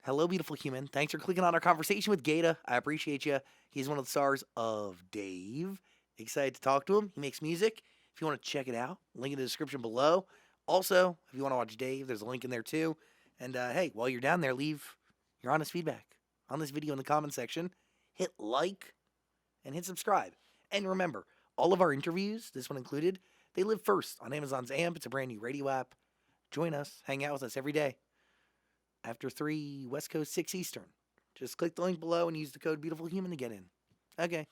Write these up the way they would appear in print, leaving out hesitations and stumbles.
Hello, beautiful human. Thanks for clicking on our conversation with GaTa. I appreciate you. He's one of the stars of Dave. Excited to talk to him. He makes music. If you want to check it out, link in the description below. Also, if you want to watch Dave, there's a link in there too. And hey, while you're down there, leave your honest feedback on this video in the comment section. Hit like and hit subscribe. And remember, all of our interviews, this one included, they live first on Amazon's AMP. It's a brand new radio app. Join us, hang out with us every day after 3 West Coast, 6 Eastern. Just click the link below and use the code BeautifulHuman to get in. Okay,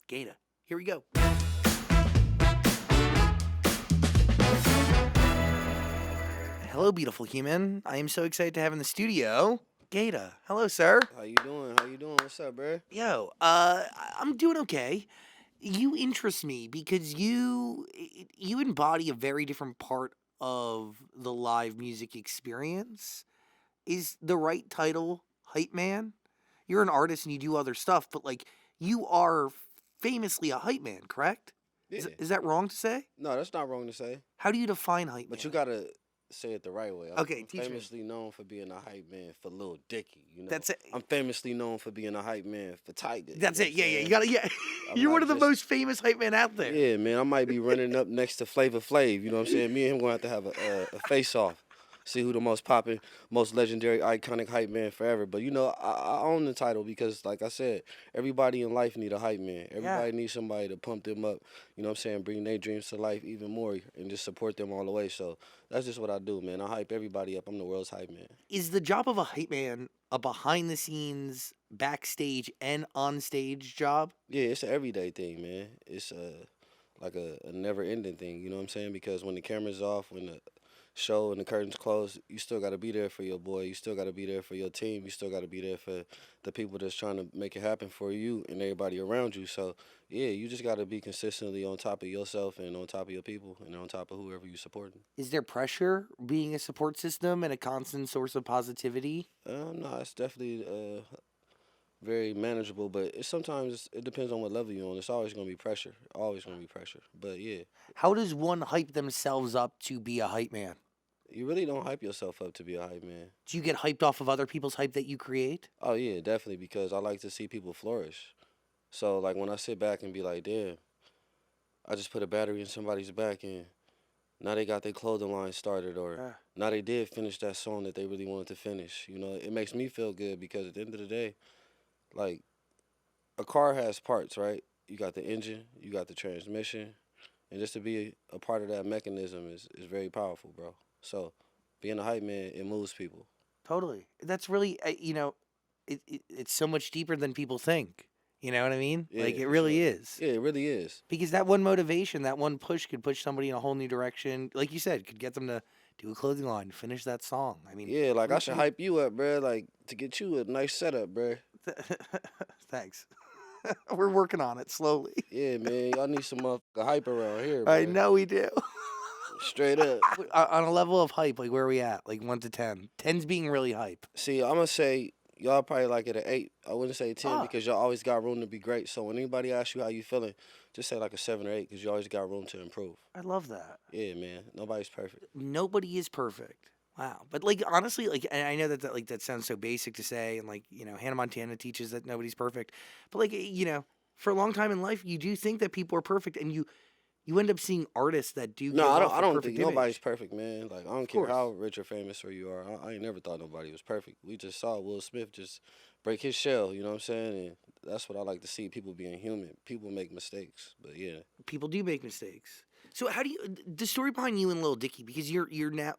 GaTa, here we go. Hello, beautiful human. I am so excited to have in the studio GaTa. Hello, sir. How you doing? How you doing? What's up, bro? Yo, I'm doing okay. You interest me because you embody a very different part of the live music experience. Is the right title hype man? You're an artist and you do other stuff, but like you are famously a hype man, correct? Yeah. Is that wrong to say? No, that's not wrong to say. How do you define hype man? But you gotta say it the right way. Okay, I'm teach me. famously known for being a hype man for Lil Dicky. You know, That's it. I'm famously known for being a hype man for Tiger. That's you it. know Yeah, what yeah. I'm You gotta. Yeah. I'm You're not one of the just- most famous hype man out there. Yeah, man. I might be running up next to Flavor Flav. You know what I'm saying? Me and him gonna have to have a face off. See who the most poppin', most legendary, iconic hype man forever. But you know, I own the title because, like I said, everybody in life need a hype man. Everybody needs somebody to pump them up. You know what I'm saying? Bring their dreams to life even more and just support them all the way. So that's just what I do, man. I hype everybody up. I'm the world's hype man. Is the job of a hype man a behind the scenes, backstage, and on stage job? Yeah, it's an everyday thing, man. It's like a never ending thing. You know what I'm saying? Because when the camera's off, when the show and the curtains closed, you still got to be there for your boy. You still got to be there for your team. You still got to be there for the people that's trying to make it happen for you and everybody around you. So, yeah, you just got to be consistently on top of yourself and on top of your people and on top of whoever you supporting. Is there pressure being a support system and a constant source of positivity? No, it's definitely very manageable, but sometimes it depends on what level you're on. It's always going to be pressure. Always going to be pressure. But, yeah. How does one hype themselves up to be a hype man? You really don't hype yourself up to be a hype man. Do you get hyped off of other people's hype that you create? Oh, yeah, definitely, because I like to see people flourish. So, like, when I sit back and be like, damn, I just put a battery in somebody's back and now they got their clothing line started, or now they did finish that song that they really wanted to finish. You know, it makes me feel good because at the end of the day, like, a car has parts, right? You got the engine, you got the transmission, and just to be a part of that mechanism is very powerful, bro. So, being a hype man, it moves people. Totally. That's really, it's so much deeper than people think. You know what I mean? Yeah, Like, it for really sure. is. Yeah, it really is. Because that one motivation, that one push could push somebody in a whole new direction. Like you said, could get them to do a clothing line, finish that song. I mean, Yeah, like I should hype you up, bro. Like to get you a nice setup, bro. Thanks. We're working on it slowly. Yeah, man. Y'all need some motherfucking hype around here, I bro. know we do. Straight up. On a level of hype, like where are we at? Like 1 to 10. 10's being really hype. See, I'm gonna say y'all probably like it at 8. I wouldn't say 10 Ah. because y'all always got room to be great. So when anybody asks you how you feeling, just say like a 7 or 8 because you always got room to improve. I love that. Yeah, man. Nobody's perfect. Nobody is perfect. Wow. But like honestly, like and I know that like that sounds so basic to say, and like, you know, Hannah Montana teaches that nobody's perfect. But like, you know, for a long time in life, you do think that people are perfect, and you end up seeing artists that do. No, give I don't. off I a don't perfect think nobody's image. perfect, man. Like I don't Of care course. how rich or famous or you are. I ain't never thought nobody was perfect. We just saw Will Smith just break his shell. You know what I'm saying? And that's what I like to see. People being human. People make mistakes, but yeah. People do make mistakes. So how do you the story behind you and Lil Dicky? Because you're now,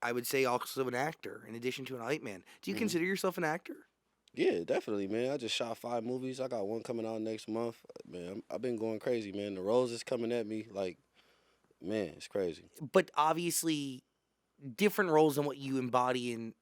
I would say, also an actor in addition to an hype man. Do you Mhm. consider yourself an actor? Yeah, definitely, man. I just shot 5 movies. I got one coming out next month. Man, I've been going crazy, man. The roles is coming at me like, man, it's crazy. But obviously, different roles than what you embody in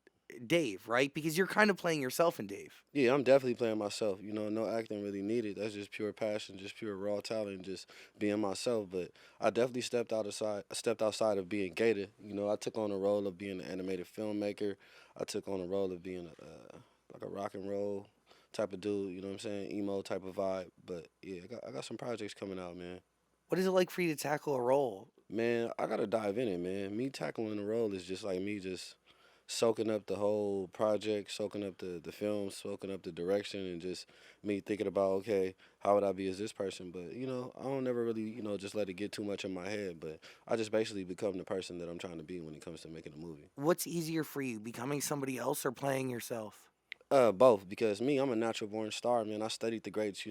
Dave, right? Because you're kind of playing yourself in Dave. Yeah, I'm definitely playing myself. You know, no acting really needed. That's just pure passion, just pure raw talent, just being myself. But I definitely stepped outside of being GaTa. You know, I took on the role of being an animated filmmaker. I took on the role of being like a rock and roll type of dude. You know what I'm saying? Emo type of vibe. But yeah, I got some projects coming out, man. What is it like for you to tackle a role? Man, I gotta dive in it, man. Me tackling the role is just like me just soaking up the whole project, soaking up the film, soaking up the direction, and just me thinking about, okay, how would I be as this person? But I don't never really just let it get too much in my head. But I just basically become the person that I'm trying to be when it comes to making a movie. What's easier for you, becoming somebody else or playing yourself? Both, because me, I'm a natural born star, man. I studied the greats.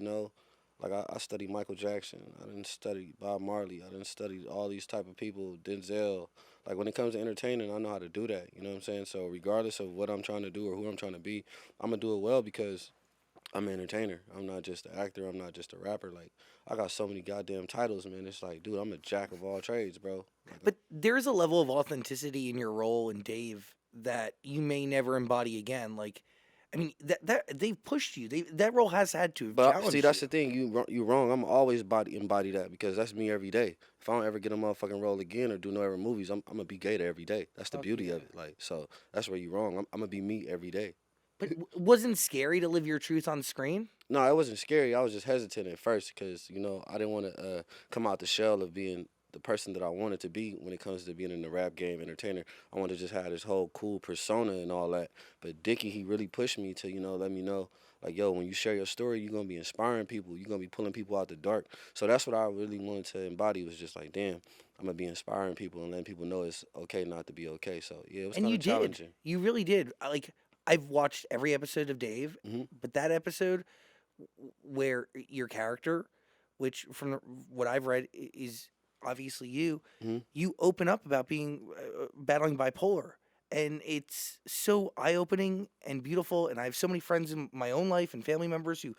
Like I studied Michael Jackson. I didn't study Bob Marley. I didn't study all these type of people, Denzel. Like when it comes to entertaining, I know how to do that. You know what I'm saying? So regardless of what I'm trying to do or who I'm trying to be, I'm gonna do it well because I'm an entertainer. I'm not just an actor. I'm not just a rapper. Like I got so many goddamn titles, man. It's like, dude, I'm a jack of all trades, bro. Like, But there's a level of authenticity in your role in Dave that you may never embody again. Like, I mean, that they've pushed you. That role has had to have See, challenged that's you. the thing. You wrong. I'm always embody that because that's me every day. If I don't ever get a motherfucking role again or do no ever movies, I'm gonna be GaTa every day. That's the Fuck beauty yeah. of it. Like so, that's where you wrong. I'm gonna be me every day. But wasn't scary to live your truth on screen? No, it wasn't scary. I was just hesitant at first because I didn't want to come out the shell of being the person that I wanted to be when it comes to being in the rap game, entertainer. I wanted to just have this whole cool persona and all that. But Dicky, he really pushed me to let me know like, yo, when you share your story, you're gonna be inspiring people. You're gonna be pulling people out the dark. So that's what I really wanted to embody. Was just like, damn, I'm gonna be inspiring people and letting people know it's okay not to be okay. So yeah, it was And kind you of did. challenging. You really did. Like, I've watched every episode of Dave, Hmm. but that episode where your character, which from what I've read is obviously you, Hmm. you open up about being battling bipolar, and it's so eye opening and beautiful. And I have so many friends in my own life and family members who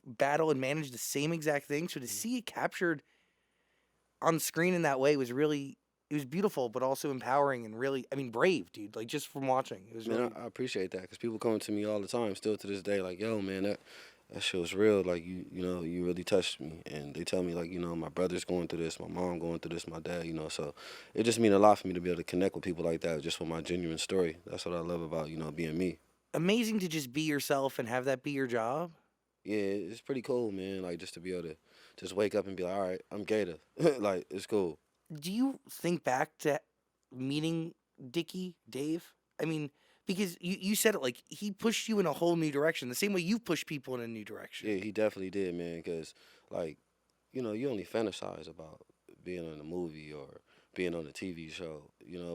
battle and manage the same exact thing. So to see it captured on screen in that way was really, it was beautiful, but also empowering and really, I mean, brave, dude. Like just from watching, it was Man, really. I appreciate that because people come to me all the time, still to this day, like, yo, man, that shit was real. Like, you really touched me. And they tell me, like, my brother's going through this, my mom going through this, my dad. So it just mean a lot for me to be able to connect with people like that just with my genuine story. That's what I love about, being me. Amazing to just be yourself and have that be your job. Yeah, it's pretty cool, man. Like, just to be able to just wake up and be like, all right, I'm GaTa. Like, it's cool. Do you think back to meeting Dicky, Dave? I mean, because you said it like he pushed you in a whole new direction, the same way you push people in a new direction. Yeah, he definitely did, man. Because, like, you only fantasize about being in a movie or being on a TV show,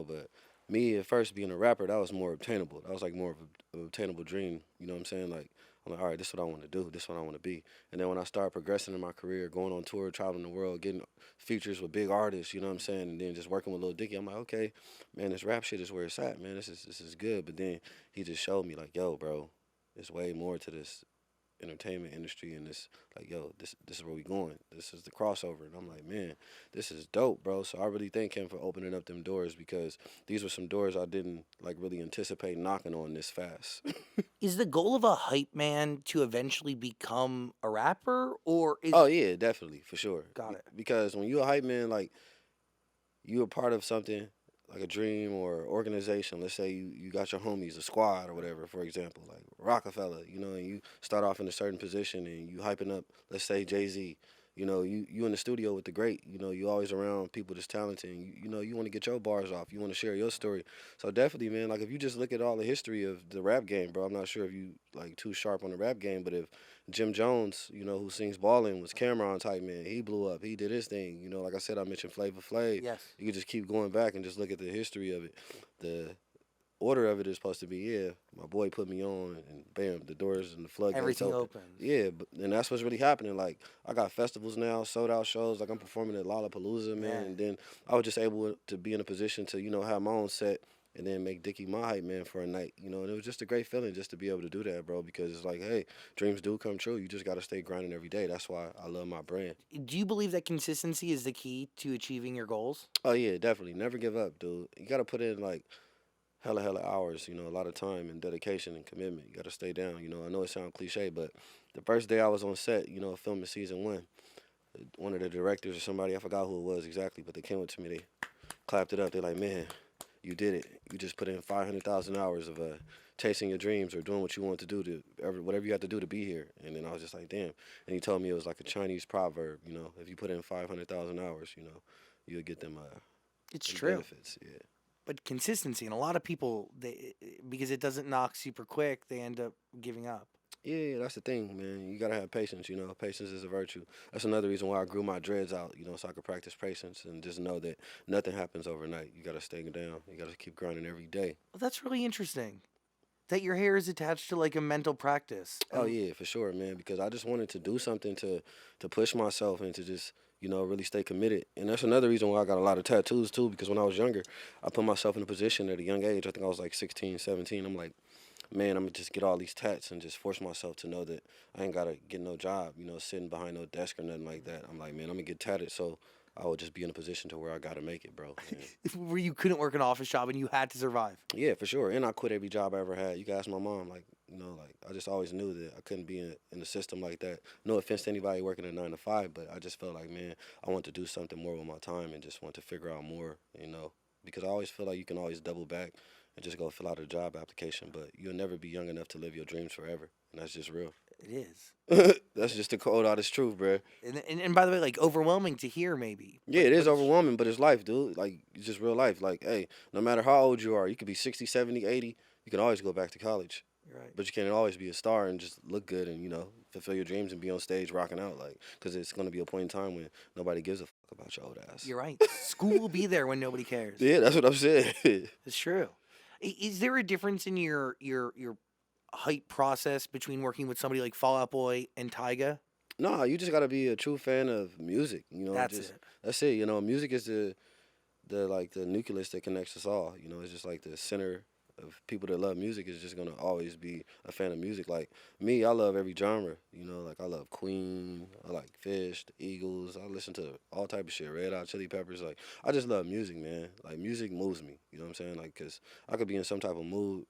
but me at first being a rapper, that was more obtainable. That was like more of an obtainable dream, you know what I'm saying? Like, I'm like, all right, this is what I want to do. This is what I want to be. And then when I started progressing in my career, going on tour, traveling the world, getting features with big artists, you know what I'm saying? And then just working with Lil Dicky, I'm like, okay, man, this rap shit is where it's at, man. This is good. But then he just showed me like, yo, bro, there's way more to this entertainment industry and this like this is where we going, this is the crossover. And I'm like, man, this is dope, bro. So I really thank him for opening up them doors because these were some doors I didn't like really anticipate knocking on this fast. Is the goal of a hype man to eventually become a rapper, or is Oh yeah, definitely, for sure. got it? Because when you a hype man, like you a part of something like a dream or organization. Let's say you got your homies, a squad or whatever, for example, like Rockefeller, and you start off in a certain position and you hyping up, let's say Jay-Z. You in the studio with the great, you always around people that's talented and you want to get your bars off. You want to share your story. So definitely, man, like if you just look at all the history of the rap game, bro, I'm not sure if you like too sharp on the rap game, but if Jim Jones, who sings Ballin', was Cameron type man. He blew up. He did his thing. Like I said, I mentioned Flavor Flav. Yes, You could just keep going back and just look at the history of it. The order of it is supposed to be, yeah, my boy put me on, and bam, the doors and the floodgates everything open. opens. Yeah, and that's what's really happening. Like I got festivals now, sold out shows. Like I'm performing at Lollapalooza, man. Man, And then I was just able to be in a position to, have my own set. And then make Dicky my hype man for a night, and it was just a great feeling just to be able to do that, bro. Because it's like, hey, dreams do come true. You just gotta stay grinding every day. That's why I love my brand. do you believe that consistency is the key to achieving your goals? Oh yeah, definitely. Never give up, dude. You gotta put in like hella hours, a lot of time and dedication and commitment. You got to stay down. I know it sounds cliche, but the first day I was on set, filming season 1, one of the directors or somebody, I forgot who it was exactly, but they came up to me, they clapped it up. They're like, man, you did it. You just put in 500,000 hours of chasing your dreams or doing what you want to do to whatever you have to do to be here. And then I was just like, damn. And he told me it was like a Chinese proverb, if you put in 500,000 hours, you'll get them It's them true. benefits. Yeah. But consistency, and a lot of people, because it doesn't knock super quick, they end up giving up. Yeah, that's the thing, man. You gotta have patience. You know, patience is a virtue. That's another reason why I grew my dreads out. You know, so I could practice patience and just know that nothing happens overnight. You gotta stay down. You gotta keep grinding every day. Well, that's really interesting that your hair is attached to like a mental practice. Oh And yeah, for sure, man. Because I just wanted to do something to push myself and to just really stay committed. And that's another reason why I got a lot of tattoos too. Because when I was younger, I put myself in a position at a young age. I think I was like 16, 17. I'm like, man, I'm gonna just get all these tats and just force myself to know that I ain't gotta get no job, sitting behind no desk or nothing like that. I'm like, man, I'm gonna get tatted so I would just be in a position to where I gotta make it, bro. where you couldn't work an office job and you had to survive. Yeah, for sure. And I quit every job I ever had. You can ask my mom, like, like I just always knew that I couldn't be in a system like that. No offense to anybody working a 9 to 5, but I just felt like, man, I want to do something more with my time and just want to figure out more, because I always feel like you can always double back and just go fill out a job application, but you'll never be young enough to live your dreams forever. And that's just real. It is. That's just the cold honest truth, bro. And by the way, like overwhelming to hear maybe. Yeah, it is But overwhelming, but it's life, dude. Like, it's just real life. Like, hey, no matter how old you are, you could be 60, 70, 80, you can always go back to college. you're right. But you can't always be a star and just look good and, fulfill your dreams and be on stage rocking out. Like, because it's going to be a point in time when nobody gives a fuck about your old ass. You're right. School will be there when nobody cares. Yeah, that's what I'm saying. It's true. Is there a difference in your height process between working with somebody like Fall Out Boy and Tyga? No, you just got to be a true fan of music. That's just it. that's it. Music is the nucleus that connects us all. It's just like the center of people that love music is just gonna always be a fan of music. Like me, I love every genre. Like I love Queen, I like Fish, the Eagles. I listen to all type of shit. Red Hot Chili Peppers. Like I just love music, man. Like music moves me. You know what I'm saying? Like 'cause I could be in some type of mood,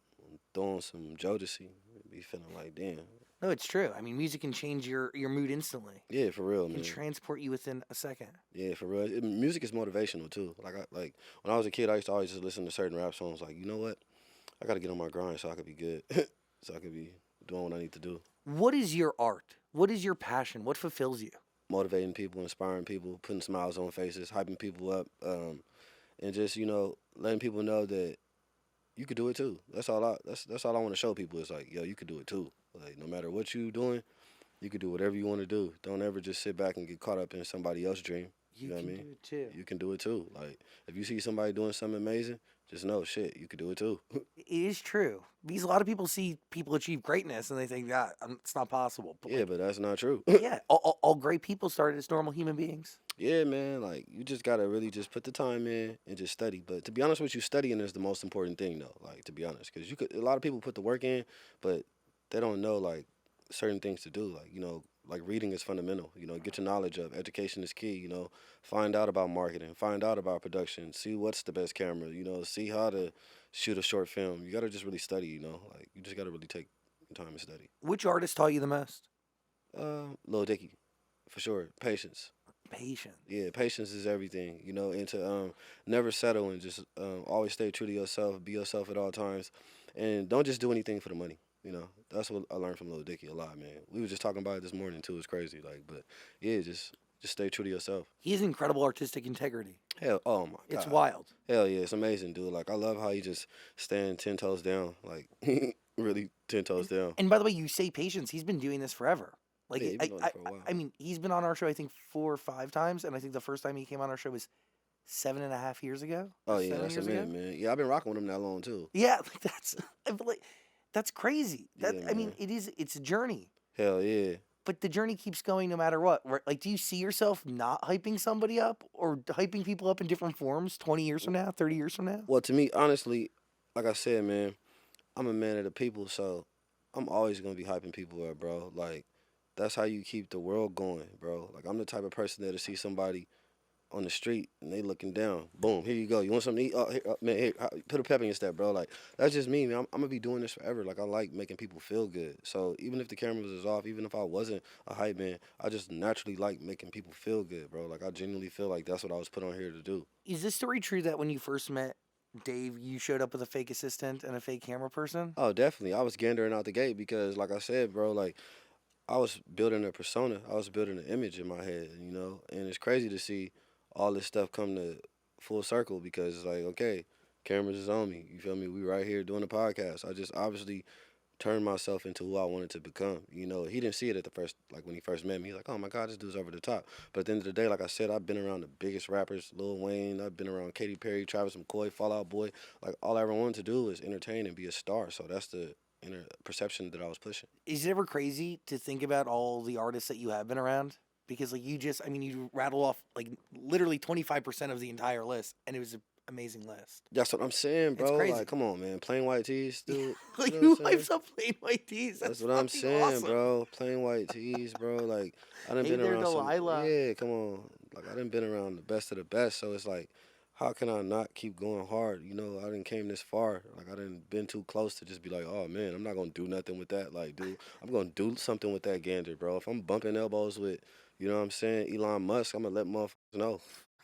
throwing some Jodeci, be feeling like damn. No, it's true. I mean, music can change your mood instantly. Yeah, for real, It can man. transport you within a second. Yeah, for real. Music is motivational too. Like when I was a kid, I used to always just listen to certain rap songs. Like, you know what? I gotta get on my grind so I could be good, so I could be doing what I need to do. What is your art? What is your passion? What fulfills you? Motivating people, inspiring people, putting smiles on faces, hyping people up, and just letting people know that you could do it too. That's all I want to show people. Is like, yo, you could do it too. Like no matter what you doing, you could do whatever you want to do. Don't ever just sit back and get caught up in somebody else's dream. You know what I can mean? do it too. You can do it too. Like if you see somebody doing something amazing, just know shit, you could do it too. It is true because a lot of people see people achieve greatness and they think that it's not possible. But Yeah, but that's not true. yeah, all great people started as normal human beings. Yeah, man, like you just gotta really just put the time in and just study. But to be honest with you, studying is the most important thing, though. Like to be honest, because a lot of people put the work in, but they don't know like certain things to do. Like like reading is fundamental. Get your knowledge up. Education is key. Find out about marketing. Find out about production. See what's the best camera. See how to shoot a short film. You gotta just really study. Like you just gotta really take your time and study. Which artist taught you the most? Lil Dicky, for sure. Patience. Patience. Yeah, patience is everything, and to never settle and just always stay true to yourself, be yourself at all times, and don't just do anything for the money. That's what I learned from Lil Dicky a lot, man. We were just talking about it this morning too. It's crazy, like, but yeah, just stay true to yourself. He has incredible artistic integrity. Hell, oh my god, It's wild. hell yeah, it's amazing, dude. Like I love how he just stand 10 toes down, like really 10 toes down. And by the way, you say patience. He's been doing this forever. Like Yeah, he been doing it for a while. I mean, he's been on our show I think 4 or 5 times, and I think the first time he came on our show was 7.5 years ago. Oh or yeah, 7 that's a years minute, ago. man. Yeah, I've been rocking with him that long too. Yeah, like I feel like that's crazy. Yeah, I mean, man. it's a journey. Hell yeah. But the journey keeps going no matter what. Like, do you see yourself not hyping somebody up or hyping people up in different forms 20 years from now, 30 years from now? Well, to me, honestly, like I said, man, I'm a man of the people, so I'm always gonna be hyping people up, bro. Like, that's how you keep the world going, bro. Like, I'm the type of person that'll see somebody on the street and they looking down. Boom, here you go. You want something to eat? Oh, here, man, here, put a pep in your step, bro. Like, that's just me, man. I'm gonna be doing this forever. Like, I like making people feel good. So even if the cameras is off, even if I wasn't a hype man, I just naturally like making people feel good, bro. Like, I genuinely feel like that's what I was put on here to do. Is this story true that when you first met Dave, you showed up with a fake assistant and a fake camera person? Oh, definitely. I was gandering out the gate because, like I said, bro, like, I was building a persona. I was building an image in my head, and it's crazy to see all this stuff come to full circle because it's like, okay, Cameras is on me. You feel me? We right here doing the podcast. I just obviously turned myself into who I wanted to become. You know, he didn't see it at the first, like when he first met me. He's like, oh my God, this dude's over the top. But at the end of the day, like I said, I've been around the biggest rappers, Lil Wayne. I've been around Katy Perry, Travis McCoy, Fall Out Boy. Like all I ever wanted to do was entertain and be a star. So that's the inner perception that I was pushing. Is it ever crazy to think about all the artists that you have been around? Because like you just, I mean, you rattle off like literally 25% of the entire list, and it was an amazing list. That's what I'm saying, It's bro. Like, crazy. come on, man. Plain white tees, dude. You Like know what I'm who saying? hypes up plain white tees? That's That's what I'm fucking saying, awesome. bro. Plain white tees, bro. Like, I done Hey been there, around some. Delilah. Yeah, come on. Like, I done been around the best of the best. So it's like, how can I not keep going hard? You know, I done came this far. Like, I done been too close to just be like, oh man, I'm not gonna do nothing with that. Like, dude, I'm gonna do something with that gander, bro. If I'm bumping elbows with, you know what I'm saying, Elon Musk, I'm gonna let motherfuckers know.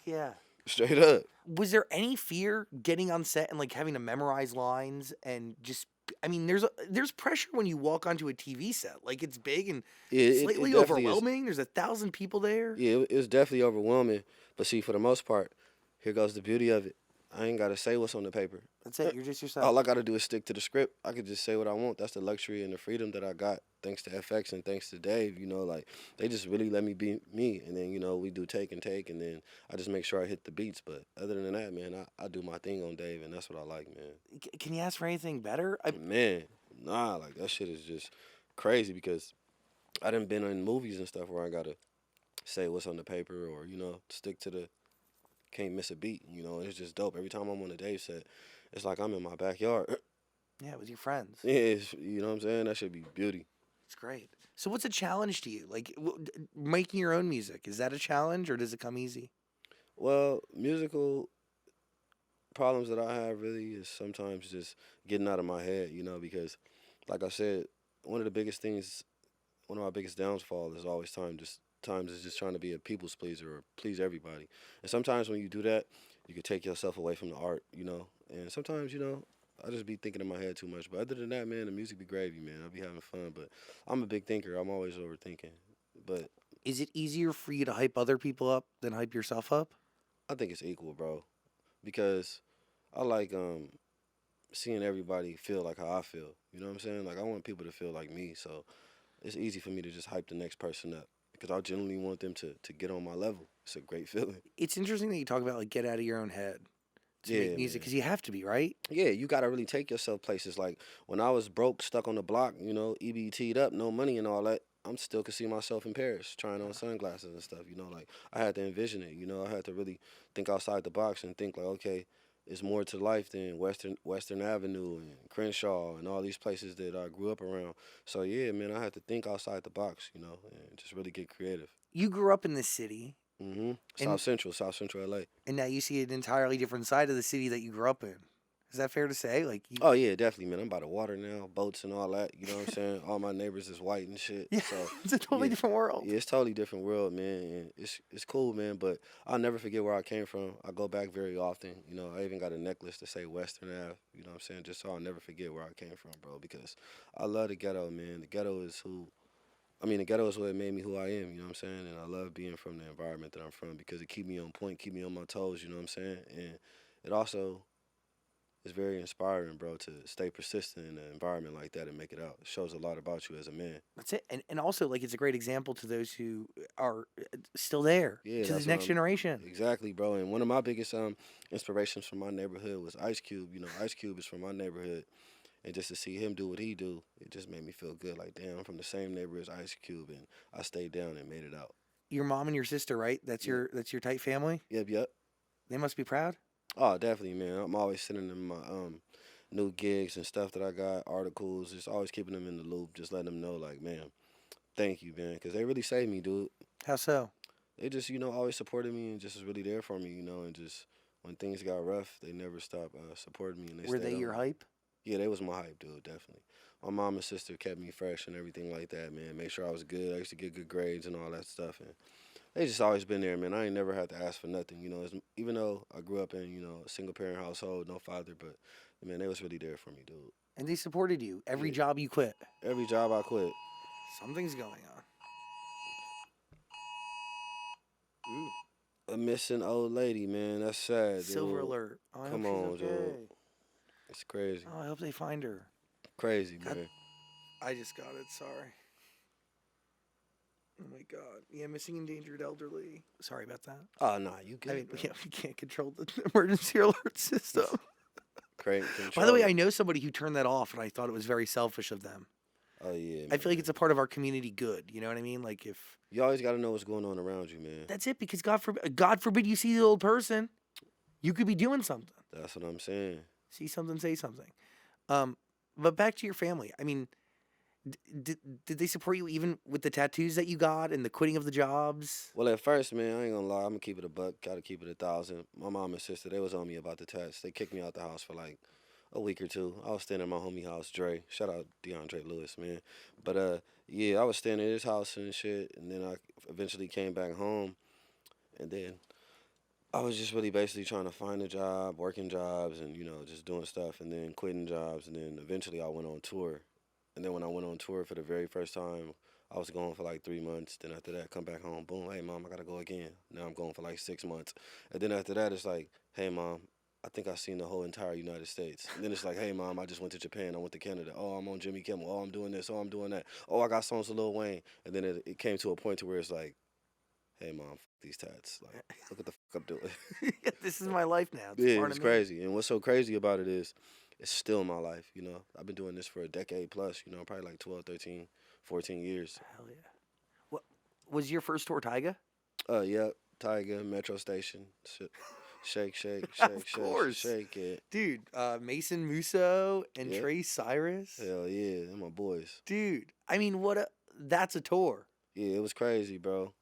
Yeah. Straight up. Was there any fear getting on set and like having to memorize lines and just? I mean, there's pressure when you walk onto a TV set. Like it's big and Yeah, it slightly definitely is. overwhelming. There's 1,000 people there. Yeah, it was definitely overwhelming. But see, for the most part, here goes the beauty of it. I ain't gotta say what's on the paper. That's it. You're just yourself. All I gotta do is stick to the script. I could just say what I want. That's the luxury and the freedom that I got thanks to FX and thanks to Dave. You know, like they just really let me be me. And then, you know, we do take and take and then I just make sure I hit the beats. But other than that, man, I do my thing on Dave and that's what I like, man. Can you ask for anything better? Man, nah, like that shit is just crazy because I done been in movies and stuff where I gotta say what's on the paper or, you know, stick to the can't miss a beat, you know, it's just dope. Every time I'm on a Dave set, it's like I'm in my backyard. Yeah, with your friends. Yeah, you know what I'm saying? That should be beauty. It's great. So, what's a challenge to you? Like making your own music, is that a challenge or does it come easy? Well, musical problems that I have really is sometimes just getting out of my head, you know, because like I said, one of the biggest things, one of my biggest downfall is always times is just trying to be a people's pleaser or please everybody. And sometimes when you do that, you can take yourself away from the art, you know. And sometimes, you know, I just be thinking in my head too much. But other than that, man, the music be gravy, man. I be having fun. But I'm a big thinker. I'm always overthinking. But Is it easier for you to hype other people up than hype yourself up? I think it's equal, bro. Because I like seeing everybody feel like how I feel. You know what I'm saying? Like I want people to feel like me. So it's easy for me to just hype the next person up because I genuinely want them to get on my level. It's a great feeling. It's interesting that you talk about like get out of your own head to make Yeah, music man. because you have to be, right? Yeah, you gotta really take yourself places. Like when I was broke, stuck on the block, you know, EBT'd up, no money and all that. I'm still could see myself in Paris trying on sunglasses and stuff. You know, like I had to envision it. You know, I had to really think outside the box and think like, okay, it's more to life than Western Avenue and Crenshaw and all these places that I grew up around. So yeah, man, I had to think outside the box. You know, and just really get creative. You grew up in this city, and South Central LA. now you see an entirely different side of the city that you grew up in. Is that fair to say? Like you, Oh yeah, definitely, man. I'm by the water now, boats and all that. You know what I'm saying? All my neighbors is white and shit. yeah, So it's a totally yeah, different world. yeah, it's totally different world, man. And it's cool, man. But I'll never forget where I came from. I go back very often. You know, I even got a necklace to say Western Ave. You know what I'm saying? Just so I'll never forget where I came from, bro. Because I love the ghetto, man. The ghetto is who. I mean, the ghetto is what made me who I am. You know what I'm saying? And I love being from the environment that I'm from because it keep me on point, keep me on my toes. You know what I'm saying? And it also it's very inspiring, bro, to stay persistent in an environment like that and make it out. It shows a lot about you as a man. That's it. And also like it's a great example to those who are still there Yeah, to the that's what next I'm generation. exactly, bro. And one of my biggest inspirations from my neighborhood was Ice Cube. You know, Ice Cube is from my neighborhood, and just to see him do what he do, it just made me feel good. Like, damn, I'm from the same neighborhood as Ice Cube, and I stayed down and made it out. Your mom and your sister, right? Yep, That's your tight family. yep, yep. They must be proud. Oh, definitely, man. I'm always sending them my new gigs and stuff that I got, articles, just always keeping them in the loop, just letting them know, like, man, thank you, man, because they really saved me, dude. How so? They just, you know, always supported me and just was really there for me, you know, and just when things got rough, they never stopped supporting me and they Were stayed they on your me. hype? Yeah, they was my hype, dude, definitely. My mom and sister kept me fresh and everything like that, man. Make sure I was good. I used to get good grades and all that stuff, and they just always been there, man. I ain't never had to ask for nothing, you know. Even though I grew up in, you know, a single parent household, no father, but man, they was really there for me, dude. And they supported you every Yeah, job you quit. every job I quit. Something's going on. Ooh. A missing old lady, man. That's sad, Silver dude. alert. Oh, I hope Come she's on, dude. okay. It's crazy. Oh, I hope they find her. Crazy, God, man. I just got it. Sorry. Oh my God. Yeah, missing endangered elderly. Sorry about that. Oh, nah, you I good, mean, bro. yeah, we can't control the emergency alert system. Crank By the way, control I it. know somebody who turned that off, and I thought it was very selfish of them. Oh, yeah, I feel like man. it's a part of our community good. You know what I mean? Like if You always got to know what's going on around you, man. that's it, because God forbid you see the old person, you could be doing something. That's what I'm saying. See something, say something. Um, but back to your family. I mean, did they support you even with the tattoos that you got and the quitting of the jobs? Well, at first, man, I ain't gonna lie. I'm gonna keep it a buck. Gotta keep it 1,000. My mom and sister, they was on me about the tats. They kicked me out the house for like a week or two. I was staying at my homie house, Dre. Shout out DeAndre Lewis, man. But yeah, I was staying at his house and shit. And then I eventually came back home. And then I was just really basically trying to find a job, working jobs, and just doing stuff, and then quitting jobs. And then eventually I went on tour. And then when I went on tour for the very first time, I was going for like 3 months. Then after that, come back home. Boom. Hey, mom, I gotta go again. Now I'm going for like 6 months. And then after that, it's like, hey, mom, I think I've seen the whole entire United States. And then it's like, hey, mom, I just went to Japan. I went to Canada. Oh, I'm on Jimmy Kimmel. Oh, I'm doing this. Oh, I'm doing that. Oh, I got songs with Lil Wayne. And then it came to a point to where it's like, hey, mom, these tats. Like, look what the fuck I'm doing. This is my life now. It's Yeah, part it's of me. crazy. And what's so crazy about it is it's still my life, I've been doing this for a decade plus, probably like 12, 13, 14 years. Hell yeah. What was your first tour, Tyga? Yep, Tiger, Metro Station. Shake, shake, Of shake, shake, course. shake it. Dude, Mason Musso and Yep. Trey Cyrus. Hell yeah, they're my boys. Dude, I mean, that's a tour. Yeah, it was crazy, bro.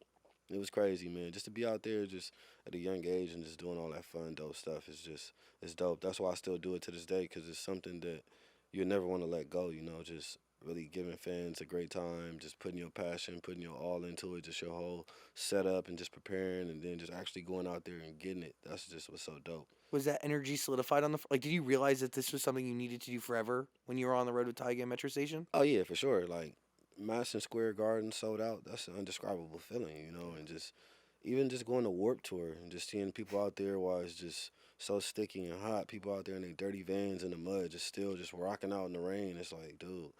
It was crazy, man. Just to be out there just at a young age and just doing all that fun, dope stuff it's dope. That's why I still do it to this day because it's something that you never want to let go, just really giving fans a great time, just putting your passion, putting your all into it, just your whole setup and just preparing and then just actually going out there and getting it. That's just what's so dope. Was that energy solidified on like, did you realize that this was something you needed to do forever when you were on the road with Tyga and Metro Station? Oh, yeah, for sure. Like, Madison Square Garden sold out. That's an indescribable feeling, and just even just going to Warp Tour and just seeing people out there while it's just so sticky and hot, people out there in their dirty vans in the mud, just still just rocking out in the rain. It's like, dude,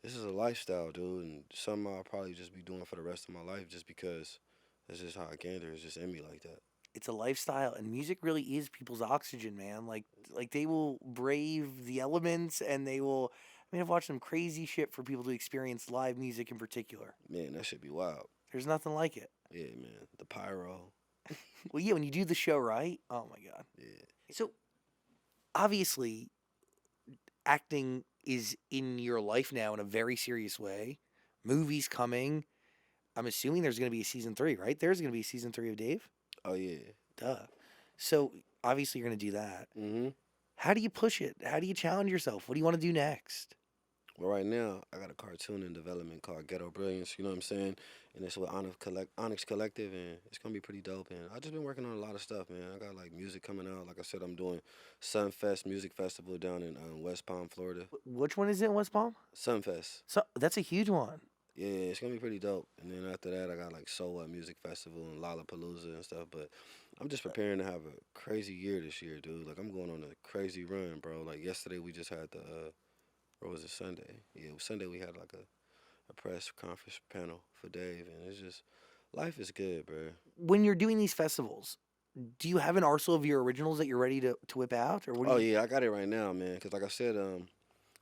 this is a lifestyle, dude, and something I'll probably just be doing for the rest of my life just because that's just how I gander. It's just in me like that. It's a lifestyle, and music really is people's oxygen, man. Like they will brave the elements, and they will. I mean, I've watched some crazy shit for people to experience live music in particular. Man, that should be wild. There's nothing like it. Yeah, man. The pyro. Well, yeah, when you do the show right, oh my God. Yeah. So obviously, acting is in your life now in a very serious way. Movies coming. I'm assuming there's going to be a season 3, right? There's going to be a season 3 of Dave. Oh, yeah. Duh. So obviously you're going to do that. Mm-hmm. How do you push it? How do you challenge yourself? What do you want to do next? Well, right now, I got a cartoon in development called Ghetto Brilliance, you know what I'm saying? And it's with Onyx Collective, and it's going to be pretty dope. And I just been working on a lot of stuff, man. I got, like, music coming out. Like I said, I'm doing Sunfest Music Festival down in West Palm, Florida. Which one is it in West Palm? Sunfest. So that's a huge one. Yeah, it's going to be pretty dope. And then after that, I got, like, So What Music Festival and Lollapalooza and stuff. But I'm just preparing to have a crazy year this year, dude. Like, I'm going on a crazy run, bro. Like, yesterday we just had the... or was it Sunday? Yeah, Sunday we had like a press conference panel for Dave, and it's just life is good, bro. When you're doing these festivals, do you have an arsenal of your originals that you're ready to whip out, or what? Oh yeah, I got it right now, man. Cause like I said, a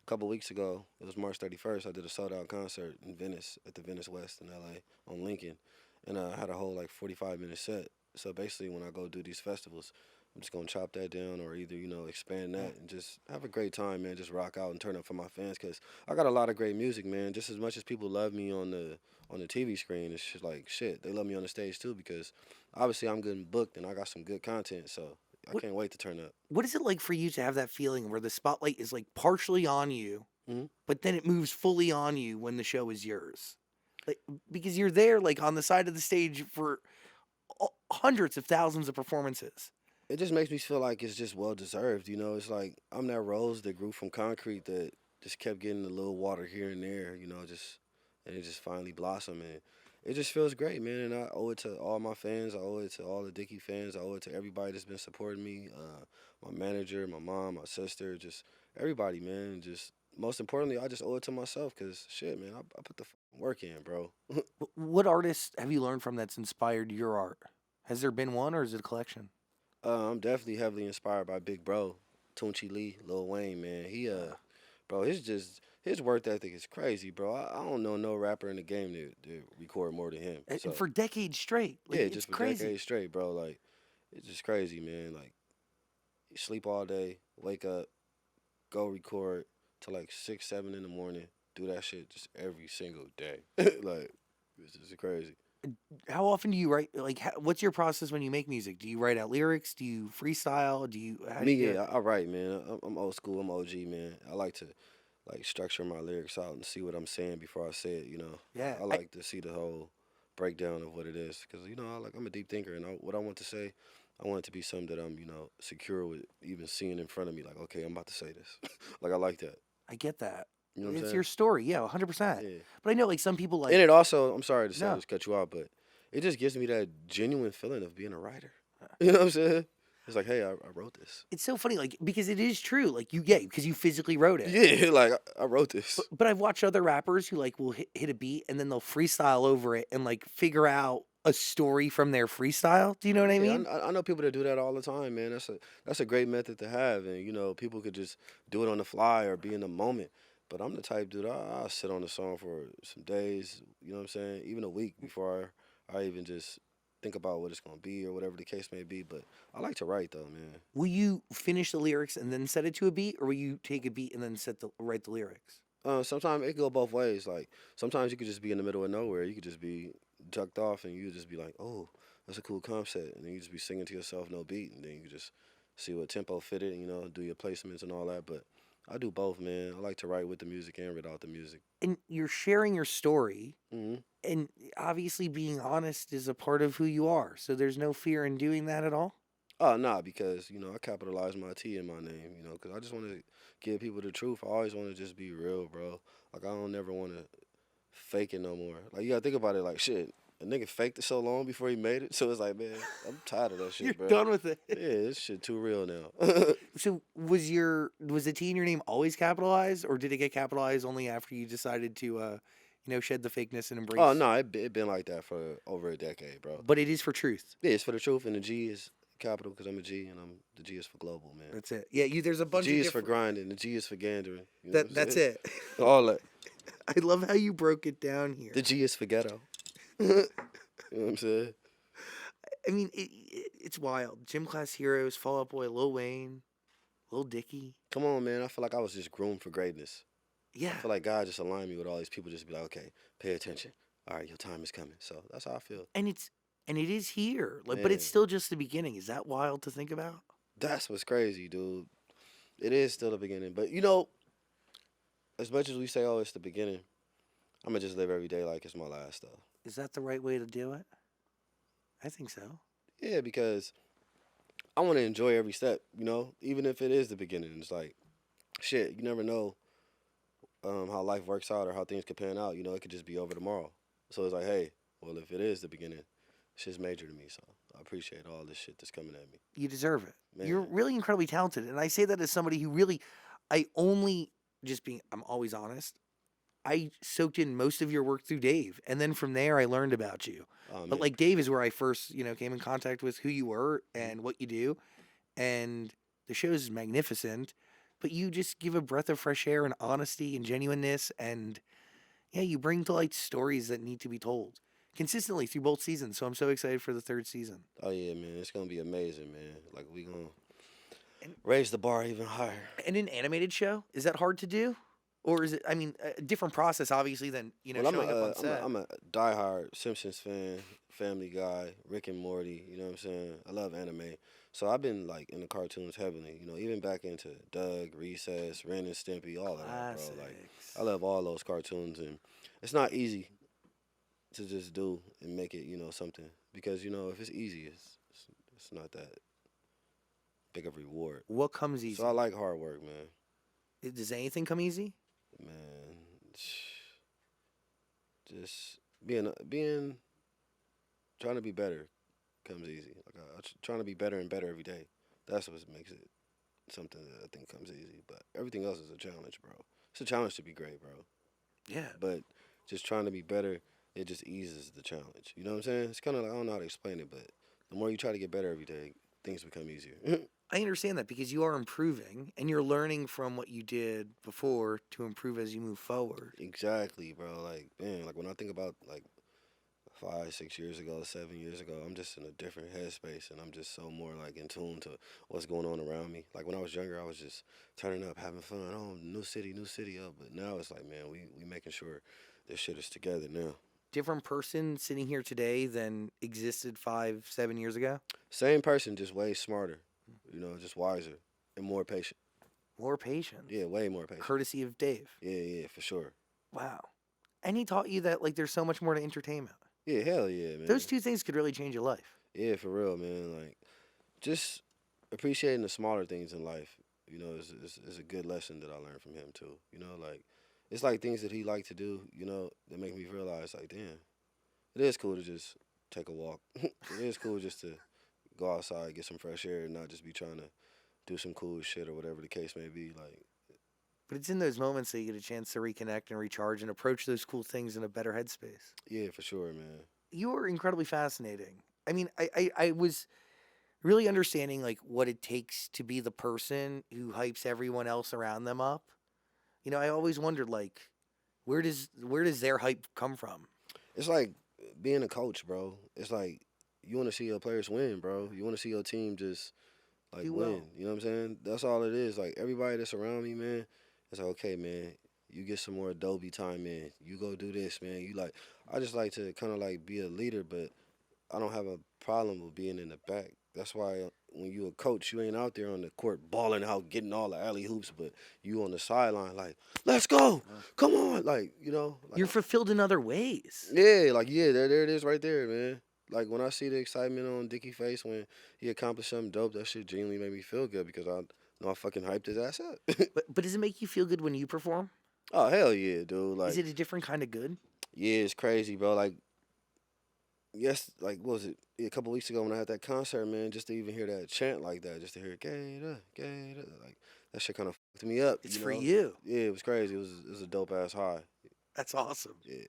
couple weeks ago, it was March 31st. I did a sold out concert in Venice at the Venice West in LA on Lincoln, and I had a whole like 45-minute set. So basically, when I go do these festivals, I'm just gonna chop that down or either expand that and just have a great time, man. Just rock out and turn up for my fans, cause I got a lot of great music, man. Just as much as people love me on the TV screen, it's just like shit. They love me on the stage too because obviously I'm good and booked and I got some good content. So I can't wait to turn up. What is it like for you to have that feeling where the spotlight is like partially on you, Mhm. but then it moves fully on you when the show is yours? Like, because you're there like on the side of the stage for hundreds of thousands of performances. It just makes me feel like it's just well deserved. It's like I'm that rose that grew from concrete that just kept getting a little water here and there. And it just finally blossomed. And it just feels great, man. And I owe it to all my fans. I owe it to all the Dicky fans. I owe it to everybody that's been supporting me. My manager, my mom, my sister, just everybody, man. Just most importantly, I just owe it to myself because shit, man, I put the fucking work in, bro. What artists have you learned from that's inspired your art? Has there been one, or is it a collection? I'm definitely heavily inspired by Big Bro, Tunchi Lee, Lil Wayne, man. Bro, his work ethic is crazy, bro. I don't know no rapper in the game that record more than him. And So for decades straight, like yeah, it's just for crazy. decades straight, bro. Like it's just crazy, man. Like you sleep all day, wake up, go record till like 6, 7 in the morning. Do that shit just every single day. Like it's just crazy. How often do you write? Like, what's your process when you make music? Do you write out lyrics? Do you freestyle? How do Me, you do it? yeah, I write, man. I'm old school. I'm OG, man. I like to like structure my lyrics out and see what I'm saying before I say it. You know, Yeah, I like to see the whole breakdown of what it is because you know I'm a deep thinker and what I want to say, I want it to be something that I'm secure with even seeing in front of me. Like okay, I'm about to say this. Like I like that. I get that. You know what I'm It's saying? your story, yeah, 100%. Yeah. But I know, like some people, And like it also, I'm sorry to say no. this, cut you off, but it just gives me that genuine feeling of being a writer. You know what I'm saying? It's like, hey, I wrote this. It's so funny, like because it is true, like yeah, because you physically wrote it. Yeah, like I wrote this. But I've watched other rappers who like will hit a beat and then they'll freestyle over it and like figure out a story from their freestyle. Do you know what I Yeah, mean? I know people that do that all the time, man. That's a great method to have, and people could just do it on the fly or be in the moment. But I'm the type dude. I'll sit on the song for some days. You know what I'm saying? Even a week before I even just think about what it's gonna be or whatever the case may be. But I like to write though, man. Will you finish the lyrics and then set it to a beat, or will you take a beat and then write the lyrics? Sometimes it can go both ways. Like sometimes you could just be in the middle of nowhere. You could just be ducked off, and you just be like, "Oh, that's a cool concept," and then you just be singing to yourself, no beat, and then you just see what tempo fit it, and do your placements and all that. But I do both, man. I like to write with the music and without the music. And you're sharing your story, Hmm. and obviously being honest is a part of who you are. So there's no fear in doing that at all. Oh, nah, because I capitalize my T in my name, because I just want to give people the truth. I always want to just be real, bro. Like I don't never want to fake it no more. Like you gotta think about it, like shit. A nigga faked it so long before he made it, so it's like, man, I'm tired of that You're shit, bro. done with it. Yeah, this shit too real now. So was the T in your name always capitalized, or did it get capitalized only after you decided to, shed the fakeness and Oh embrace? no, it been like that for over a decade, bro. But it is for truth. Yeah, it's for the truth, and the G is capital because I'm a G, and the G is for global, man. That's it. Yeah, there's a The bunch G of is for different. grinding, the G is for gandering. You know what I'm That's saying? it. All that. I love how you broke it down The here. G is for ghetto. You know what I'm saying? I mean, it's wild. Gym Class Heroes, Fall Out Boy, Lil Wayne, Lil Dicky. Come on, man. I feel like I was just groomed for greatness. I Yeah, feel like God just aligned me with all these people. Just be like, okay, pay attention. All right, your time is coming. So that's how I feel. and it is here. Like, but it's Man, still just the beginning. Is that wild to think about? that's what's crazy, dude. It is still the beginning, but as much as we say, oh, it's the beginning, I'm gonna just live every day like it's my last, though. Is that the right way to do it? I think so. Yeah, because I want to enjoy every step. Even if it is the beginning. It's like, shit, you never know how life works out or how things could pan out. It could just be over tomorrow. So it's like, hey, well, if it is the beginning, shit's major to me. So I appreciate all this shit that's coming at me, You deserve it. You're man. really incredibly talented, and I say that as somebody who really, I only I'm always honest. I soaked in most of your work through Dave, and then from there I learned about you. Oh But man, like Dave appreciate is where I first, came in contact with who you were it. and what you do, and the show is magnificent. But you just give a breath of fresh air and honesty and genuineness, and yeah, you bring to light stories that need to be told consistently through both seasons. So I'm so excited for the third season. Oh yeah, man, it's gonna be amazing, man. Like we gonna And raise the bar even higher. and an animated show, is that hard to do, or is it? I mean, a different process obviously than Well, I'm a showing up on I'm a set. I'm a diehard Simpsons fan, Family Guy, Rick and Morty. You know what I'm saying? I love anime, so I've been like in the cartoons heavily. Even back into Doug, Recess, Ren and Stimpy, all of that, bro. Like Classics. I love all those cartoons, and it's not easy to just do and make it something because if it's easy, it's not that big of a reward. What comes So I easy? like hard work, man. Does anything come easy? Man, just being trying to be better comes easy. Like trying to be better and better every day. That's what makes it something that I think comes easy. But everything else is a challenge, bro. It's a challenge to be great, bro. Yeah. But just trying to be better, it just eases the challenge. You know what I'm saying? It's kind of like, I don't know how to explain it, but the more you try to get better every day, things become easier. I understand that because you are improving and you're learning from what you did before to improve as you move forward. Exactly, bro. Like, man, like when I think about like 5, 6 years ago, 7 years ago, I'm just in a different headspace, and I'm just so more like in tune to what's going on around me. Like when I was younger, I was just turning up, having fun. Oh, new city, up. But now it's like, man, we making sure this shit is together now. Different person sitting here today than existed 5, 7 years ago. Same person, just way smarter. Just wiser and more patient. More patience. Yeah, way more patient. Courtesy of Dave. Yeah, for sure. Wow. And he taught you that like there's so much more to entertainment. Yeah, hell yeah, man. Those two things could really change your life. Yeah, for real, man. Like, just appreciating the smaller things in life, is a good lesson that I learned from him too. Like it's like things that he liked to do, that make me realize like, damn, it is cool to just take a walk. It is cool just to go outside, get some fresh air, and not just be trying to do some cool shit or whatever the case may be. Like, But it's in those moments that you get a chance to reconnect and recharge and approach those cool things in a better headspace. yeah, for sure, man. You are incredibly fascinating. I mean, I was really understanding like what it takes to be the person who hypes everyone else around them up. I always wondered like where does their hype come from? It's like being a coach, bro. It's like you want to see your players win, bro. You want to see your team just like Do win. well. You know what I'm saying? That's all it is. Like everybody that's around me, man. It's like, okay, man. You get some more Adobe time in. You go do this, man. I just like to kind of like be a leader, but I don't have a problem with being in the back. That's why when you a coach, you ain't out there on the court balling out, getting all the alley hoops, but you on the sideline, like, let's go, come on, like, You're fulfilled in other ways. yeah, like, yeah, there it is right there, man. Like when I see the excitement on Dicky's face when he accomplished something dope, that shit genuinely made me feel good because I know I fucking hyped his ass up. But does it make you feel good when you perform? Oh hell yeah, dude! Is Like, it a different kind of good? yeah, it's crazy, bro. Like, yes, like what was it? Yeah, a couple weeks ago when I had that concert, man, just to even hear that chant like that, just to hear GaTa, GaTa, like that shit kind of fucked me up. It's for you. Yeah, it was crazy. It was a dope ass high. That's awesome. Yeah.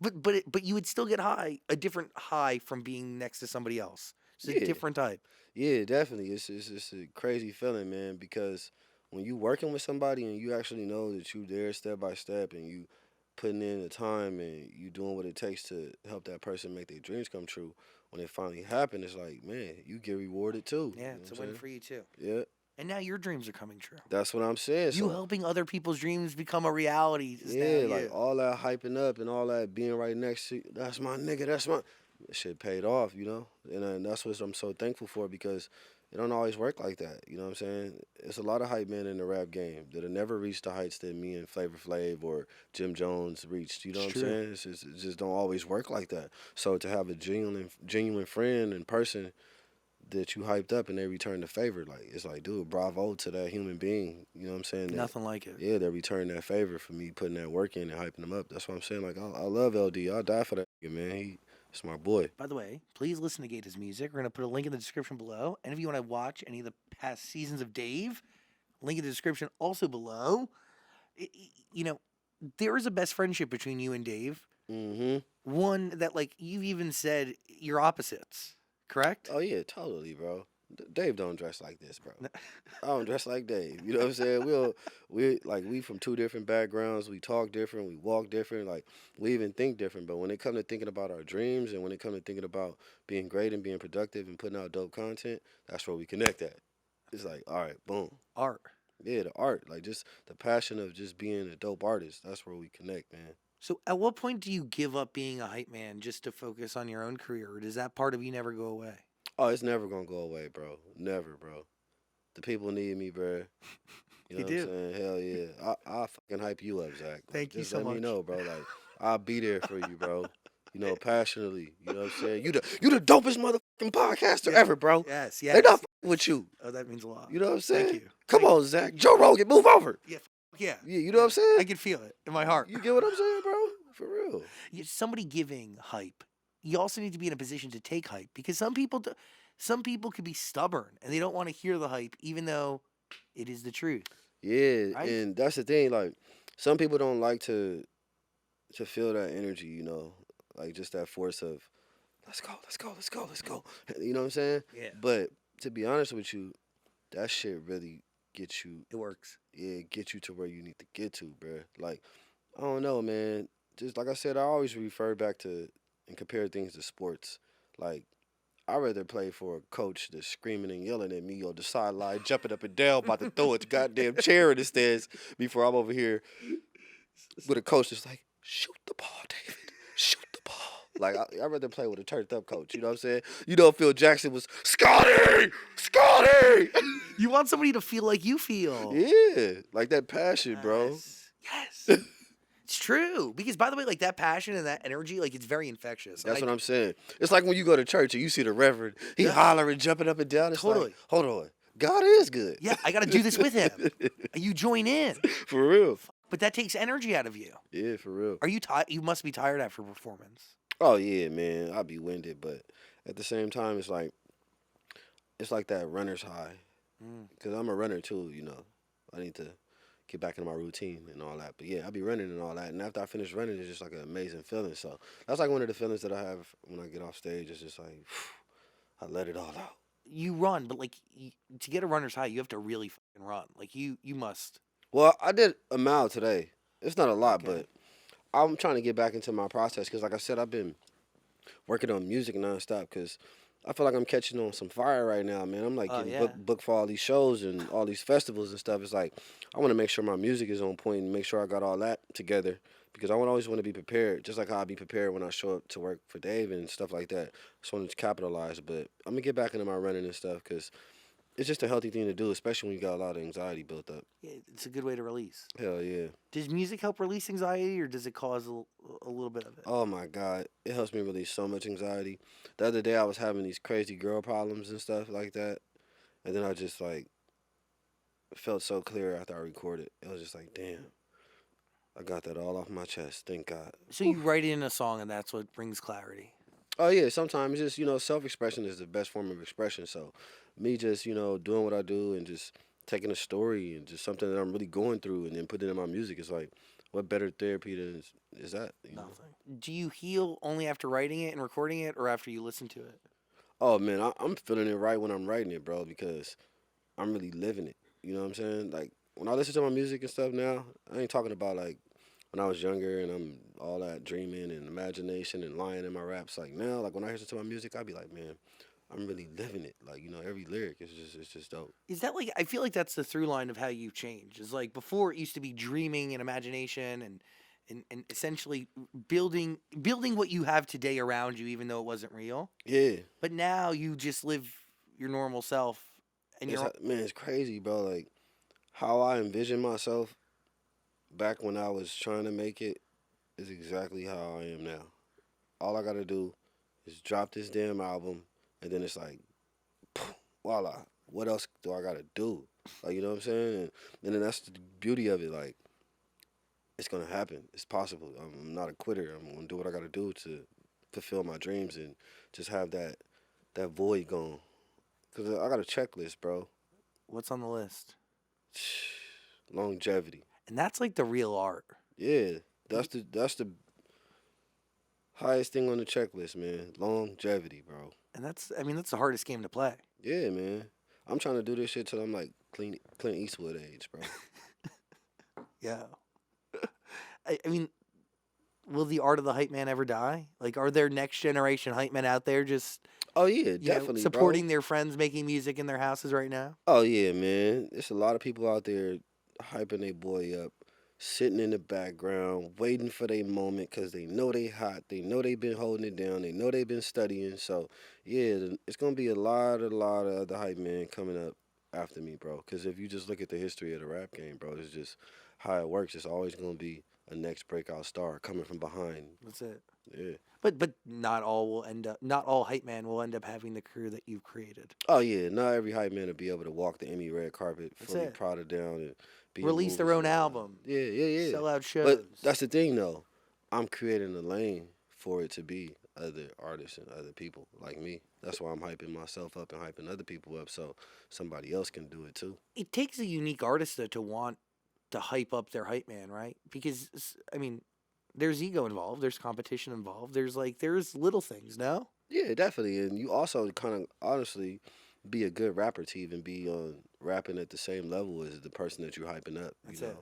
But you would still get a different high from being next to somebody else. It's a Yeah. different type. Yeah, definitely. It's a crazy feeling, man, because when you working with somebody and you actually know that you there step by step and you putting in the time and you doing what it takes to help that person make their dreams come true, when it finally happen, it's like, man, you get rewarded too. Yeah, You know it's a what I'm win saying? for you too. Yeah, And now your dreams are coming true. that's what I'm saying. You So helping other people's dreams become a reality is now yeah, you. like all that hyping up and all that being right next to that's my nigga, that's my that shit paid off, and that's what I'm so thankful for because it don't always work like that. You know what I'm saying? It's a lot of hype men in the rap game that have never reached the heights that me and Flavor Flav or Jim Jones reached. You know It's what I'm true. saying? It just don't always work like that. So to have a genuine friend and person that you hyped up and they return the favor, like it's like, dude, bravo to that human being. You know what I'm saying? That, Nothing like it. yeah, they return that favor for me putting that work in and hyping them up. That's what I'm saying. Like I love LD. I'll die for that nigga, man. He's my boy. By the way, please listen to GaTa's music. We're going to put a link in the description below. And if you want to watch any of the past seasons of Dave, link in the description also below. There is a best friendship between you and Dave. Mm-hmm. One that, like, you've even said you're opposites, correct? Oh yeah, totally, bro. Dave don't dress like this, bro. I don't dress like Dave. You know what I'm saying? We from two different backgrounds. We talk different. We walk different. Like we even think different. But when it comes to thinking about our dreams and when it comes to thinking about being great and being productive and putting out dope content, that's where we connect at. It's like, all right, boom. Art. Yeah, the art, like just the passion of just being a dope artist. That's where we connect, man. So at what point do you give up being a hype man just to focus on your own career? Or does that part of you never go away? Oh, it's never gonna go away, bro. Never, bro. The people need me, bro. You know They what do. I'm saying? Hell yeah. I'll fucking hype you up, Zach. Thank you Just so let me much. know, bro. Like, I'll be there for you, bro. Passionately. You know what I'm saying? You the dopest motherfucking podcaster Yeah. ever, bro. Yes, They not yes. fucking with you. Oh, that means a lot. You know what I'm saying? Thank you. Come on, Zach. Joe Rogan, move over. Yeah, yeah. Yeah, you know what I'm saying? I can feel it in my heart. You get what I'm saying, bro? For real. Somebody giving hype. You also need to be in a position to take hype because some people could be stubborn and they don't want to hear the hype, even though it is the truth. Yeah, Right? and that's the thing. Like, some people don't like to feel that energy. Like just that force of let's go, let's go, let's go, let's go. You know what I'm saying? Yeah. But to be honest with you, that shit really gets you. It works. Yeah, get you to where you need to get to, bruh. Like, I don't know, man. Just like I said, I always refer back to and compare things to sports. Like, I'd rather play for a coach that's screaming and yelling at me on the sideline, jumping up and down, about to throw its goddamn chair in the stands before I'm over here with a coach that's like, shoot the ball, David. Shoot the ball. Like, I'd rather play with a turned up coach. You know what I'm saying? Phil Jackson was, Scotty! Scotty! You want somebody to feel like you feel. Yeah, like that passion, bro. Yes. It's true. Because, by the way, like, that passion and that energy, like, it's very infectious. That's what I'm saying. It's like when you go to church and you see the reverend, he hollering, jumping up and down. It's Totally. like, hold on. God is good. Yeah, I got to do this with him. You join in. For real. But that takes energy out of you. Yeah, for real. Are you tired? You must be tired after a performance. Oh, yeah, man. I'll be winded. But at the same time, it's like that runner's high. Because I'm a runner, too, I need to get back into my routine and all that. But, yeah, I'll be running and all that. And after I finish running, it's just like an amazing feeling. So that's like one of the feelings that I have when I get off stage. It's just like, I let it all out. You run, but, like, to get a runner's high, you have to really fucking run. Like, you must. Well, I did a mile today. It's not a lot, Okay. but I'm trying to get back into my process because, like I said, I've been working on music nonstop because I feel like I'm catching on some fire right now, man. I'm like getting booked for all these shows and all these festivals and stuff. It's like I want to make sure my music is on point and make sure I got all that together because I always want to be prepared, just like how I be prepared when I show up to work for Dave and stuff like that. Just want to capitalize, but I'm gonna get back into my running and stuff because it's just a healthy thing to do, especially when you got a lot of anxiety built up. Yeah, it's a good way to release. Hell yeah. Does music help release anxiety, or does it cause a little bit of it? Oh my God, it helps me release so much anxiety. The other day I was having these crazy girl problems and stuff like that, and then I just like felt so clear after I recorded. It was just like, damn, I got that all off my chest. Thank God. So you write it in a song, and that's what brings clarity. Oh yeah, sometimes just self-expression is the best form of expression. So me just doing what I do and just taking a story and just something that I'm really going through and then putting it in my music is like, what better therapy is that? Nothing. Do you heal only after writing it and recording it, or after you listen to it? Oh man, I'm feeling it right when I'm writing it, bro, because I'm really living it. You know what I'm saying? Like when I listen to my music and stuff now, I ain't talking about like when I was younger and I'm all that dreaming and imagination and lying in my raps. Like now, like when I listen to my music, I be like, man, I'm really living it. Like every lyric is just dope. Is that like, I feel like that's the through line of how you've changed. Is like before it used to be dreaming and imagination and essentially building what you have today around you, even though it wasn't real. Yeah. But now you just live your normal self, and Man, it's crazy, bro. Like how I envision myself back when I was trying to make it is exactly how I am now. All I gotta do is drop this damn album, and then it's like, voila. What else do I gotta do? Like, you know what I'm saying? And then that's the beauty of it. Like, it's gonna happen. It's possible. I'm not a quitter. I'm gonna do what I gotta do to fulfill my dreams and just have that void gone. Cause I got a checklist, bro. What's on the list? Longevity. And that's like the real art. Yeah, that's the highest thing on the checklist, man. Longevity, bro. And that's the hardest game to play. Yeah, man. I'm trying to do this shit till I'm like Clint Eastwood age, bro. Yeah. I mean, will the art of the hype man ever die? Like, are there next generation hype men out there just Oh yeah, definitely supporting bro. their friends making music in their houses right now? Oh yeah, man. There's a lot of people out there hyping their boy up, sitting in the background, waiting for their moment because they know they hot. They know they've been holding it down. They know they've been studying. So yeah, it's gonna be a lot of other hype men coming up after me, bro. Because if you just look at the history of the rap game, bro, it's just how it works. It's always gonna be a next breakout star coming from behind. That's it. Yeah. But not all hype man will end up having the career that you've created. Oh yeah, not every hype man will be able to walk the Emmy red carpet, fully it. prodded down, and be Release their own album. Yeah. Sell out shows. But that's the thing, though. I'm creating a lane for it to be other artists and other people like me. That's why I'm hyping myself up and hyping other people up so somebody else can do it too. It takes a unique artist though to want to hype up their hype man, right? Because I mean, there's ego involved, there's competition involved, there's little things, no? Yeah, definitely. And you also kind of honestly be a good rapper to even be on rapping at the same level as the person that you're hyping up, That's it.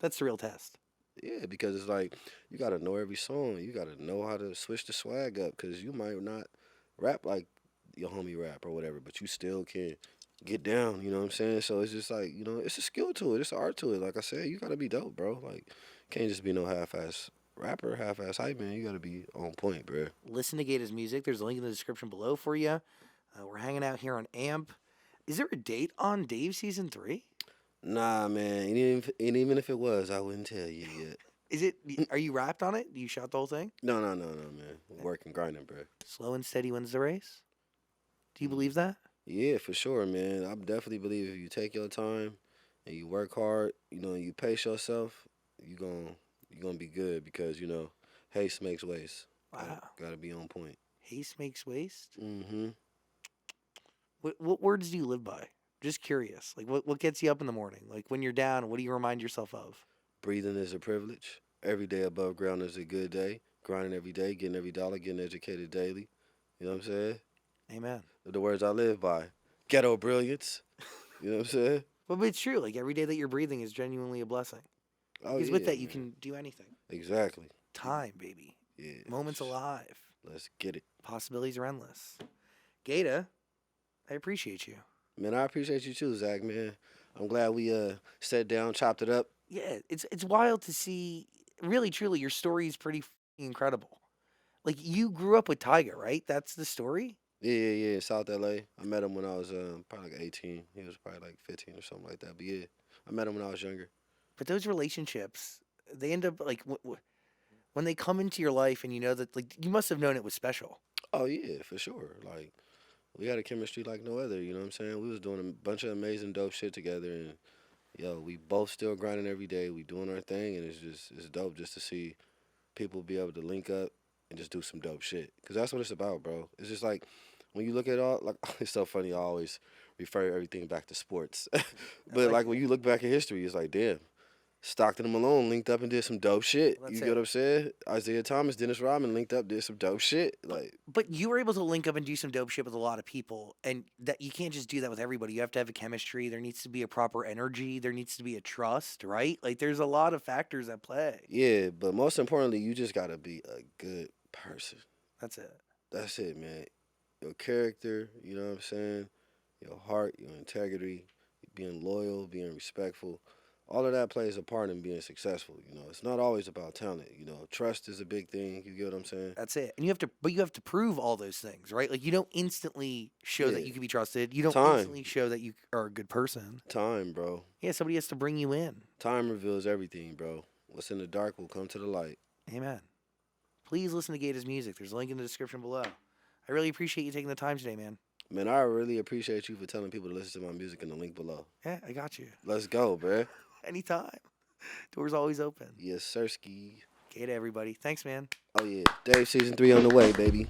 That's the real test. Yeah, because it's like you gotta know every song. You gotta know how to switch the swag up because you might not rap like your homie rap or whatever, but you still can get down. You know what I'm saying? So it's just like it's a skill to it. It's an art to it. Like I said, you gotta be dope, bro. Like can't just be no half-ass rapper, half-ass hype man. You gotta be on point, bro. Listen to GaTa's music. There's a link in the description below for you. We're hanging out here on AMP. Is there a date on Dave season 3? Nah, man. And even if it was, I wouldn't tell you yet. Is it? Are you wrapped on it? Do you shot the whole thing? No, man. Working, grinding, bro. Slow and steady wins the race. Do you believe that? Yeah, for sure, man. I definitely believe if you take your time and you work hard, you pace yourself, you gonna be good because haste makes waste. Wow. Gotta be on point. Haste makes waste. Mm-hmm. What words do you live by? Just curious. Like what gets you up in the morning? Like when you're down, what do you remind yourself of? Breathing is a privilege. Every day above ground is a good day. Grinding every day, getting every dollar, getting educated daily. You know what I'm saying? Amen. The words I live by. Ghetto brilliance. You know what I'm saying? But it's true. Like every day that you're breathing is genuinely a blessing. Oh, Because yeah, with that, you man. can do anything. Exactly. Time, baby. Yeah. Moments alive. Let's get it. Possibilities are endless. GaTa, I appreciate you. Man, I appreciate you too, Zach, man. I'm glad we sat down, chopped it up. Yeah, it's wild to see. Really, truly, your story is pretty incredible. Like you grew up with Tyga, right? That's the story. Yeah. South LA. I met him when I was probably like 18. He was probably like 15 or something like that. But yeah, I met him when I was younger. But those relationships, they end up like when they come into your life, and you know that like you must have known it was special. Oh yeah, for sure. Like we had a chemistry like no other. You know what I'm saying? We was doing a bunch of amazing dope shit together, and we both still grinding every day. We doing our thing, and it's dope just to see people be able to link up and just do some dope shit. Cause that's what it's about, bro. It's just like when you look at all like it's so funny. I always refer everything back to sports, but like when you look back at history, it's like damn. Stockton and Malone linked up and did some dope shit. Well, You that's get it. what I'm saying? Isaiah Thomas, Dennis Rodman linked up, did some dope shit. Like, But you were able to link up and do some dope shit with a lot of people, and that you can't just do that with everybody. You have to have a chemistry. There needs to be a proper energy. There needs to be a trust, right? Like there's a lot of factors at play. yeah, but most importantly, you just gotta be a good person. That's it. That's it, man. Your character, you know what I'm saying? Your heart, your integrity, being loyal, being respectful. All of that plays a part in being successful. It's not always about talent. Trust is a big thing. You get what I'm saying? That's it. And you have to prove all those things, right? Like you don't instantly show that Yeah. you can be trusted. You don't Time. instantly show that you are a good person. Time, bro. Yeah, somebody has to bring you in. Time reveals everything, bro. What's in the dark will come to the light. Amen. Please listen to GaTa's music. There's a link in the description below. I really appreciate you taking the time today, man. Man, I really appreciate you for telling people to listen to my music in the link below. Yeah, I got you. Let's go, bruh. Anytime. Door's always open. Yes, sirski. GaTa, everybody. Thanks, man. Oh, yeah. Dave season 3 on the way, baby.